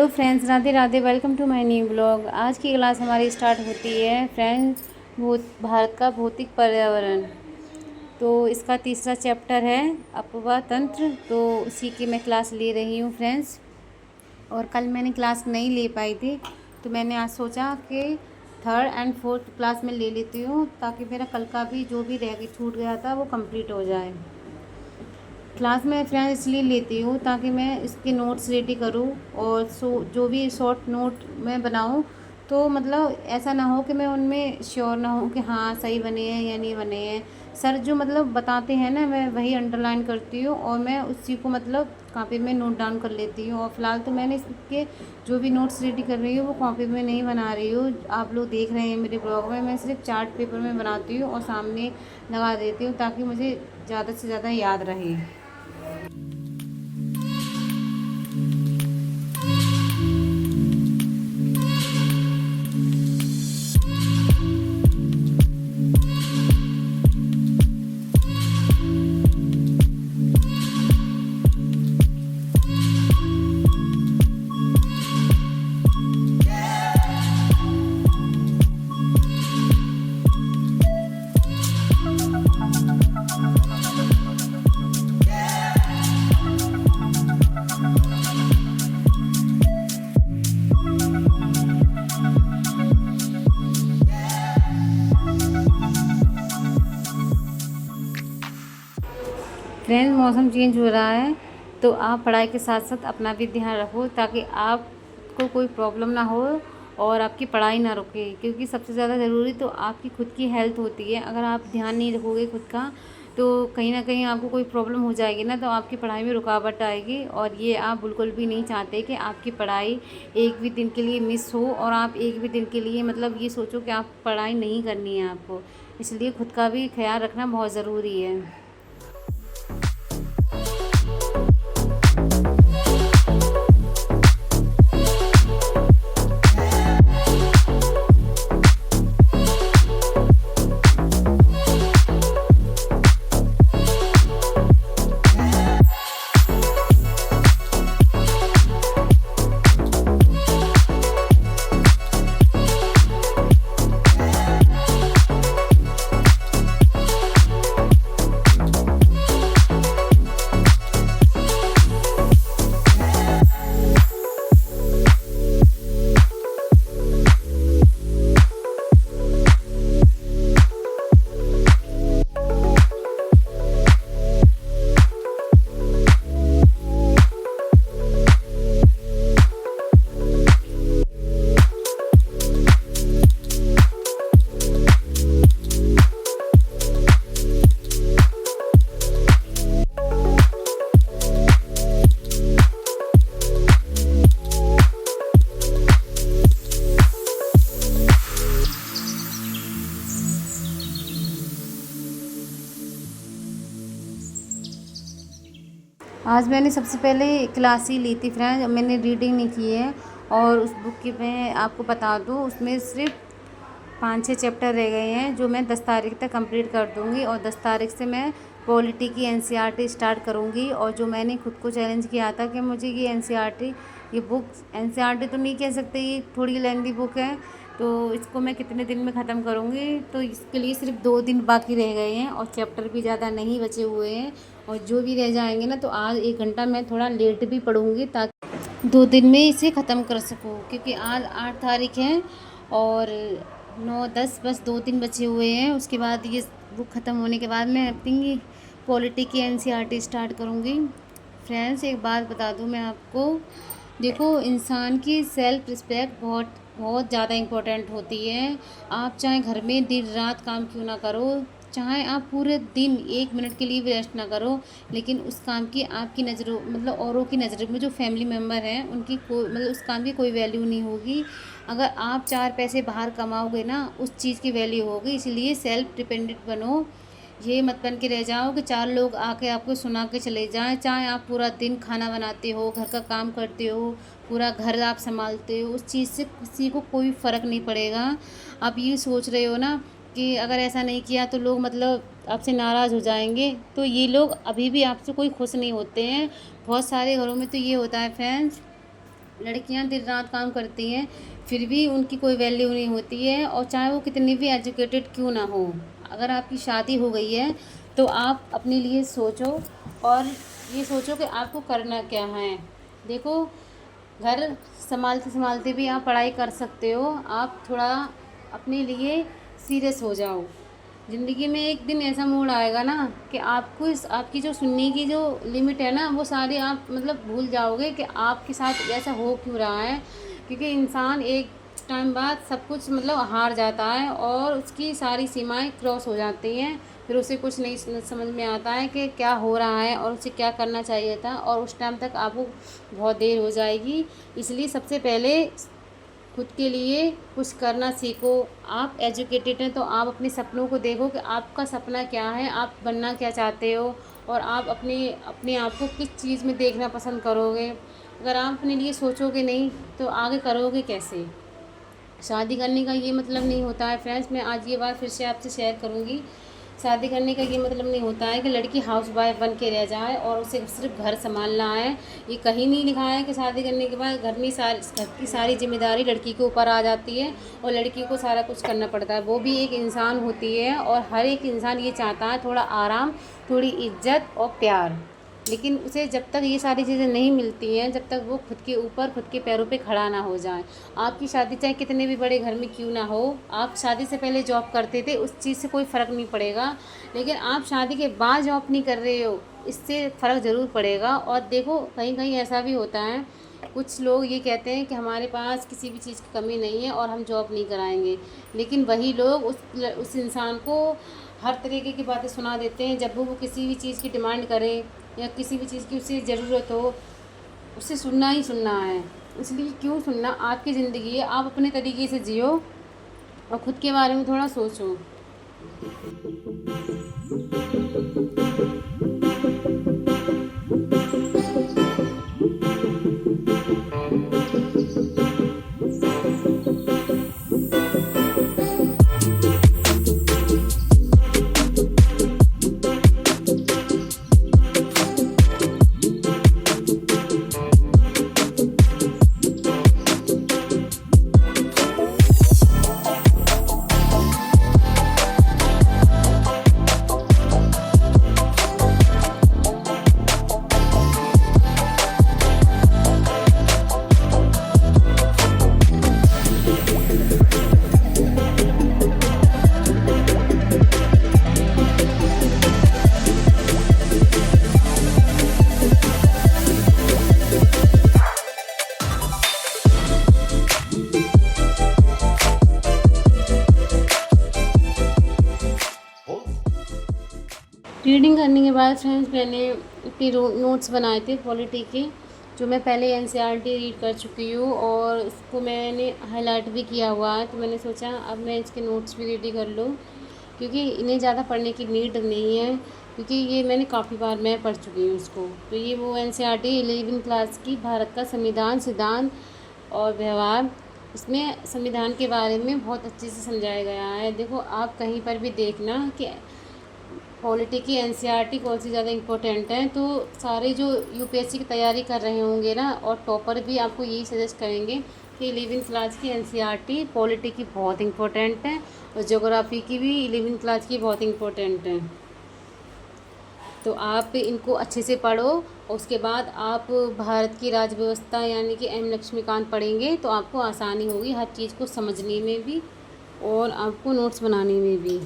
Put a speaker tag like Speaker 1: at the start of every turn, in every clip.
Speaker 1: तो friends, Radhe Radhe. Welcome to my new blog. आज की क्लास हमारी स्टार्ट होती है फ्रेंड्स भारत का भौतिक पर्यावरण। तो इसका तीसरा चैप्टर है अपवाह तंत्र। तो उसी की मैं क्लास ले रही हूँ फ्रेंड्स। और कल मैंने क्लास नहीं ले पाई थी, तो मैंने आज सोचा कि थर्ड एंड फोर्थ क्लास में ले लेती हूँ, ताकि मेरा कल का भी जो भी रह छूट गया था वो कंप्लीट हो जाए। क्लास में फ्रेंड्स इसलिए लेती हूँ ताकि मैं इसके नोट्स रेडी करूँ, और जो भी शॉर्ट नोट मैं बनाऊँ तो मतलब ऐसा ना हो कि मैं उनमें श्योर ना हूँ कि हाँ सही बने हैं या नहीं बने हैं। सर जो मतलब बताते हैं ना, मैं वही अंडरलाइन करती हूँ और मैं उसी को मतलब कॉपी में नोट डाउन कर लेती हूँ। और फिलहाल तो मैंने इसके जो भी नोट्स रेडी कर रही हूँ वो कॉपी में नहीं बना रही हूँ। आप लोग देख रहे हैं मेरे ब्लॉग में, मैं सिर्फ चार्ट पेपर में बनाती हूँ और सामने लगा देती हूँ, ताकि मुझे ज़्यादा से ज़्यादा याद रहे। फ्रेंड्स, मौसम चेंज हो रहा है, तो आप पढ़ाई के साथ साथ अपना भी ध्यान रखो, ताकि आपको कोई प्रॉब्लम ना हो और आपकी पढ़ाई ना रुके। क्योंकि सबसे ज़्यादा ज़रूरी तो आपकी खुद की हेल्थ होती है। अगर आप ध्यान नहीं रखोगे खुद का, तो कहीं ना कहीं आपको कोई प्रॉब्लम हो जाएगी ना, तो आपकी पढ़ाई में रुकावट आएगी। और ये आप बिल्कुल भी नहीं चाहते कि आपकी पढ़ाई एक भी दिन के लिए मिस हो, और आप एक भी दिन के लिए मतलब ये सोचो कि आप पढ़ाई नहीं करनी है आपको। इसलिए खुद का भी ख्याल रखना बहुत ज़रूरी है। आज मैंने सबसे पहले क्लास ही ली थी फ्रेंड्स, मैंने रीडिंग नहीं की है। और उस बुक की मैं आपको बता दूं, उसमें सिर्फ 5-6 चैप्टर रह गए हैं, जो मैं 10 तारीख तक कंप्लीट कर दूंगी। और 10 तारीख से मैं पॉलिटी की एनसीईआरटी स्टार्ट करूंगी। और जो मैंने खुद को चैलेंज किया था कि मुझे ये एनसीईआरटी, ये बुक, एनसीईआरटी तो नहीं कह सकते, ये थोड़ी लेंथी बुक है, तो इसको मैं कितने दिन में ख़त्म करूँगी। तो इसके लिए सिर्फ 2 दिन बाकी रह गए हैं, और चैप्टर भी ज़्यादा नहीं बचे हुए हैं। और जो भी रह जाएंगे ना, तो आज 1 घंटा मैं थोड़ा लेट भी पढ़ूँगी, ताकि 2 दिन में इसे ख़त्म कर सकूँ। क्योंकि आज 8 तारीख है और 9-10 बस 2 दिन बचे हुए हैं। उसके बाद ये बुक ख़त्म होने के बाद मैं अपनी पॉलिटी की एनसीईआरटी स्टार्ट करूँगी। फ्रेंड्स, एक बात बता दूँ मैं आपको, देखो, इंसान की सेल्फ रिस्पेक्ट बहुत बहुत ज़्यादा इम्पोर्टेंट होती है। आप चाहे घर में दिन रात काम क्यों ना करो, चाहे आप पूरे दिन 1 मिनट के लिए भी रेस्ट ना करो, लेकिन उस काम की आपकी नज़रों मतलब औरों की नज़रों में जो फैमिली मेम्बर हैं, उनकी कोई मतलब उस काम की कोई वैल्यू नहीं होगी। अगर आप 4 पैसे बाहर कमाओगे ना, उस चीज़ की वैल्यू होगी। इसलिए सेल्फ डिपेंडेंट बनो। ये मत बन के रह जाओ कि 4 लोग आके आपको सुना के चले जाएं। चाहे आप पूरा दिन खाना बनाते हो, घर का काम करते हो, पूरा घर आप संभालते हो, उस चीज़ से किसी को कोई फ़र्क नहीं पड़ेगा। आप ये सोच रहे हो ना कि अगर ऐसा नहीं किया तो लोग मतलब आपसे नाराज़ हो जाएंगे, तो ये लोग अभी भी आपसे कोई खुश नहीं होते हैं। बहुत सारे घरों में तो ये होता है फ्रेंड्स लड़कियां दिन रात काम करती हैं, फिर भी उनकी कोई वैल्यू नहीं होती है, और चाहे वो कितनी भी एजुकेटेड क्यों ना हो। अगर आपकी शादी हो गई है तो आप अपने लिए सोचो, और ये सोचो कि आपको करना क्या है। देखो, घर संभालते संभालते भी आप पढ़ाई कर सकते हो। आप थोड़ा अपने लिए सीरियस हो जाओ। ज़िंदगी में एक दिन ऐसा मोड़ आएगा ना कि आपको आपकी जो सुनने की जो लिमिट है ना, वो सारी आप मतलब भूल जाओगे कि आपके साथ ऐसा हो क्यों रहा है। क्योंकि इंसान एक टाइम बाद सब कुछ मतलब हार जाता है, और उसकी सारी सीमाएं क्रॉस हो जाती हैं। फिर उसे कुछ नहीं समझ में आता है कि क्या हो रहा है और उसे क्या करना चाहिए था, और उस टाइम तक आपको बहुत देर हो जाएगी। इसलिए सबसे पहले खुद के लिए कुछ करना सीखो। आप एजुकेटेड हैं तो आप अपने सपनों को देखो कि आपका सपना क्या है, आप बनना क्या चाहते हो, और आप अपने अपने आप को किस चीज़ में देखना पसंद करोगे। अगर आप अपने लिए सोचोगे नहीं तो आगे करोगे कैसे। शादी करने का ये मतलब नहीं होता है फ्रेंड्स, मैं आज ये बात फिर से आपसे शेयर करूँगी। शादी करने का ये मतलब नहीं होता है कि लड़की हाउस वाइफ बन के रह जाए और उसे सिर्फ घर संभालना है। ये कहीं नहीं लिखा है कि शादी करने के बाद घर की सारी जिम्मेदारी लड़की के ऊपर आ जाती है और लड़की को सारा कुछ करना पड़ता है। वो भी एक इंसान होती है, और हर एक इंसान ये चाहता है थोड़ा आराम, थोड़ी इज्जत और प्यार। लेकिन उसे जब तक ये सारी चीज़ें नहीं मिलती हैं, जब तक वो खुद के ऊपर खुद के पैरों पे खड़ा ना हो जाए। आपकी शादी चाहे कितने भी बड़े घर में क्यों ना हो, आप शादी से पहले जॉब करते थे, उस चीज़ से कोई फ़र्क नहीं पड़ेगा। लेकिन आप शादी के बाद जॉब नहीं कर रहे हो, इससे फ़र्क ज़रूर पड़ेगा। और देखो, कहीं कहीं ऐसा भी होता है, कुछ लोग ये कहते हैं कि हमारे पास किसी भी चीज़ की कमी नहीं है और हम जॉब नहीं कराएंगे। लेकिन वही लोग उस इंसान को हर तरीके की बातें सुना देते हैं। जब वो किसी भी चीज़ की डिमांड करे या किसी भी चीज़ की उसे ज़रूरत हो, उसे सुनना ही सुनना है। इसलिए क्यों सुनना, आपकी ज़िंदगी है, आप अपने तरीके से जियो और ख़ुद के बारे में थोड़ा सोचो। रीडिंग करने के बाद फ्रेंड्स, मैंने अपने नोट्स बनाए थे पॉलिटी के, जो मैं पहले एनसीईआरटी रीड कर चुकी हूँ और उसको मैंने हाईलाइट भी किया हुआ है। तो मैंने सोचा अब मैं इसके नोट्स भी रेडी कर लूँ, क्योंकि इन्हें ज़्यादा पढ़ने की नीड नहीं है, क्योंकि ये मैंने काफ़ी बार मैं पढ़ चुकी हूँ उसको। तो ये वो एनसीईआरटी 11वीं क्लास की भारत का संविधान, सिद्धांत और व्यवहार, इसमें संविधान के बारे में बहुत अच्छे से समझाया गया है। देखो, आप कहीं पर भी देखना कि पॉलिटी की एनसीईआरटी कौन सी ज़्यादा इम्पोर्टेंट है, तो सारे जो यूपीएससी की तैयारी कर रहे होंगे ना, और टॉपर भी आपको यही सजेस्ट करेंगे कि 11वीं क्लास की एनसीईआरटी पॉलिटी की बहुत इम्पोर्टेंट है, और ज्योग्राफी की भी 11वीं क्लास की बहुत इम्पोर्टेंट है। तो आप इनको अच्छे से पढ़ो, और उसके बाद आप भारत की राज्य व्यवस्था यानी कि एम लक्ष्मीकांत पढ़ेंगे तो आपको आसानी होगी हर चीज़ को समझने में भी और आपको नोट्स बनाने में भी।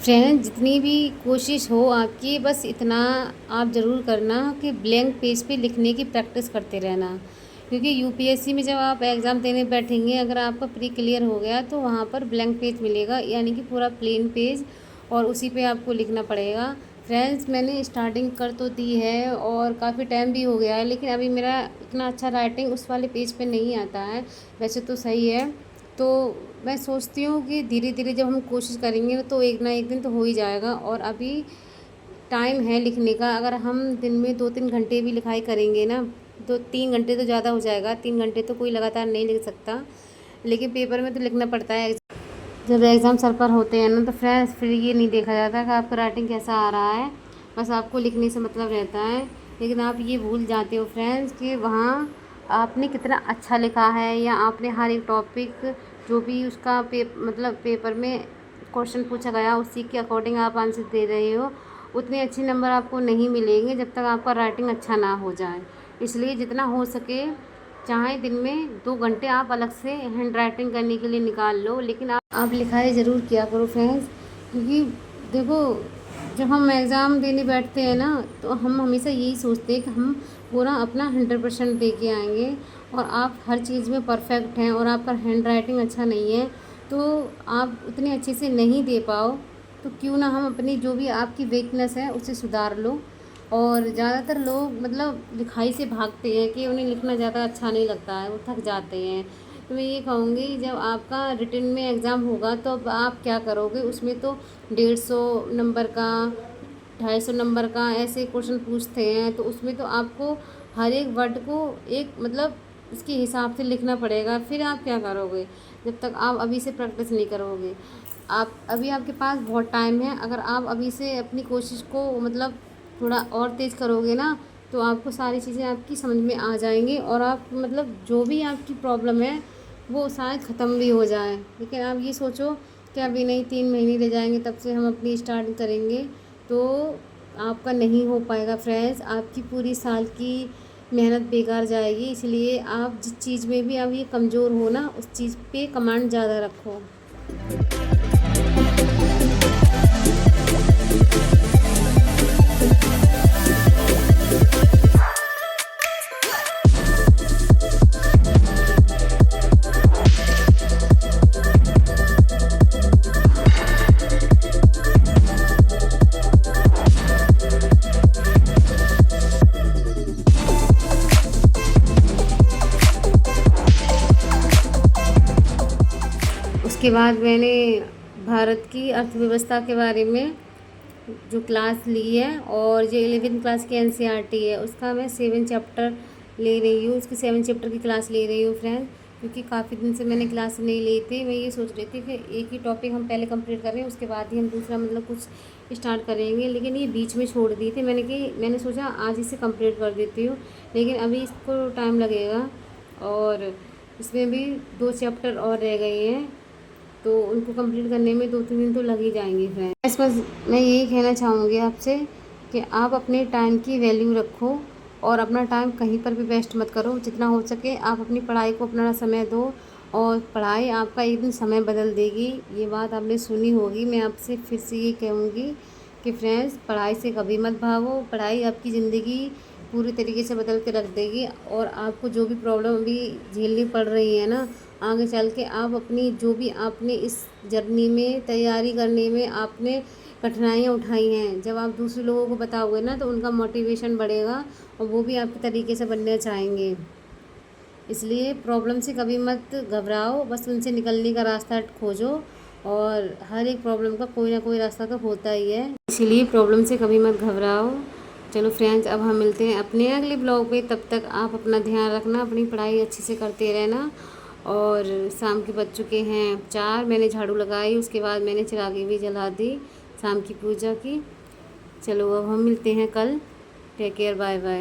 Speaker 1: फ्रेंड्स, जितनी भी कोशिश हो आपकी, बस इतना आप ज़रूर करना कि ब्लैंक पेज पे लिखने की प्रैक्टिस करते रहना। क्योंकि यूपीएससी में जब आप एग्ज़ाम देने बैठेंगे, अगर आपका प्री क्लियर हो गया तो वहाँ पर ब्लैंक पेज मिलेगा, यानी कि पूरा प्लेन पेज, और उसी पे आपको लिखना पड़ेगा। फ्रेंड्स, मैंने स्टार्टिंग कर तो दी है और काफ़ी टाइम भी हो गया है, लेकिन अभी मेरा इतना अच्छा राइटिंग उस वाले पेज पे नहीं आता है। वैसे तो सही है। तो मैं सोचती हूँ कि धीरे धीरे जब हम कोशिश करेंगे तो एक ना एक दिन तो हो ही जाएगा। और अभी टाइम है लिखने का। अगर हम दिन में 2-3 घंटे भी लिखाई करेंगे ना, तो 3 घंटे तो ज़्यादा हो जाएगा। 3 घंटे तो कोई लगातार नहीं लिख सकता, लेकिन पेपर में तो लिखना पड़ता है। जब एग्ज़ाम सर पर होते हैं ना, तो फ्रेंड्स फिर ये नहीं देखा जाता कि आपका राइटिंग कैसा आ रहा है, बस आपको लिखने से मतलब रहता है। लेकिन आप ये भूल जाते हो फ्रेंड्स कि वहाँ आपने कितना अच्छा लिखा है, या आपने हर एक टॉपिक जो भी उसका मतलब पेपर में क्वेश्चन पूछा गया उसी के अकॉर्डिंग आप आंसर दे रहे हो। उतने अच्छे नंबर आपको नहीं मिलेंगे जब तक आपका राइटिंग अच्छा ना हो जाए। इसलिए जितना हो सके, चाहे दिन में 2 घंटे आप अलग से हैंड राइटिंग करने के लिए निकाल लो, लेकिन आप लिखाई ज़रूर किया करो फ्रेंड्स। क्योंकि देखो, जब हम एग्ज़ाम देने बैठते हैं ना, तो हम हमेशा यही सोचते हैं कि हम पूरा अपना 100% दे के आएंगे, और आप हर चीज़ में परफेक्ट हैं और आपका हैंड राइटिंग अच्छा नहीं है, तो आप उतने अच्छे से नहीं दे पाओ। तो क्यों ना हम अपनी जो भी आपकी वीकनेस है उसे सुधार लो। और ज़्यादातर लोग मतलब लिखाई से भागते हैं कि उन्हें लिखना ज़्यादा अच्छा नहीं लगता है, वो थक जाते हैं। तो मैं ये कहूँगी, जब आपका रिटन में एग्ज़ाम होगा तो अब आप क्या करोगे, उसमें तो 150 नंबर का, 250 नंबर का ऐसे क्वेश्चन पूछते हैं। तो उसमें तो आपको हर एक वर्ड को एक मतलब इसके हिसाब से लिखना पड़ेगा। फिर आप क्या करोगे जब तक आप अभी से प्रैक्टिस नहीं करोगे? आप अभी आपके पास बहुत टाइम है। अगर आप अभी से अपनी कोशिश को मतलब थोड़ा और तेज़ करोगे ना, तो आपको सारी चीज़ें आपकी समझ में आ जाएंगी, और आप मतलब जो भी आपकी प्रॉब्लम है वो शायद ख़त्म भी हो जाए। लेकिन आप ये सोचो कि अभी नहीं, 3 महीने रह जाएंगे तब से हम अपनी स्टार्ट करेंगे, तो आपका नहीं हो पाएगा फ्रेंड्स। आपकी पूरी साल की मेहनत बेकार जाएगी। इसलिए आप जिस चीज़ में भी आप ये कमज़ोर हो ना, उस चीज़ पे कमांड ज़्यादा रखो। उसके बाद मैंने भारत की अर्थव्यवस्था के बारे में जो क्लास ली है, और जो 11वीं क्लास की एनसीईआरटी है उसका मैं 7 चैप्टर ले रही हूँ। उसकी 7 चैप्टर की क्लास ले रही हूँ फ्रेंड। क्योंकि काफ़ी दिन से मैंने क्लास नहीं ली थी। मैं ये सोच रही थी कि एक ही टॉपिक हम पहले कंप्लीट करें, उसके बाद ही हम दूसरा मतलब कुछ स्टार्ट करेंगे, लेकिन ये बीच में छोड़ दी थी मैंने, कि मैंने सोचा आज इसे कंप्लीट कर देती हूँ, लेकिन अभी इसको टाइम लगेगा। और इसमें भी 2 चैप्टर और रह गए हैं, तो उनको कंप्लीट करने में 2-3 दिन तो लग ही जाएंगे फ्रेंड्स। बस मैं यही कहना चाहूँगी आपसे कि आप अपने टाइम की वैल्यू रखो, और अपना टाइम कहीं पर भी वेस्ट मत करो। जितना हो सके आप अपनी पढ़ाई को अपना समय दो, और पढ़ाई आपका एक दिन समय बदल देगी। ये बात आपने सुनी होगी, मैं आपसे फिर से ये कहूँगी कि फ्रेंड्स, पढ़ाई से कभी मत भागो। पढ़ाई आपकी ज़िंदगी पूरी तरीके से बदल के रख देगी, और आपको जो भी प्रॉब्लम अभी झेलनी पड़ रही है ना, आगे चल के आप अपनी जो भी आपने इस जर्नी में तैयारी करने में आपने कठिनाइयाँ उठाई हैं, जब आप दूसरे लोगों को बताओगे ना, तो उनका मोटिवेशन बढ़ेगा और वो भी आपके तरीके से बनना चाहेंगे। इसलिए प्रॉब्लम से कभी मत घबराओ, बस उनसे निकलने का रास्ता खोजो। और हर एक प्रॉब्लम का कोई ना कोई रास्ता तो होता ही है, इसलिए प्रॉब्लम से कभी मत घबराओ। चलो फ्रेंड्स, अब हम मिलते हैं अपने अगले ब्लॉग में। तब तक आप अपना ध्यान रखना, अपनी पढ़ाई अच्छे से करते रहना। और शाम के बज चुके हैं 4, मैंने झाड़ू लगाई, उसके बाद मैंने चिरागी भी जला दी शाम की पूजा की। चलो अब हम मिलते हैं कल। Take care, bye bye.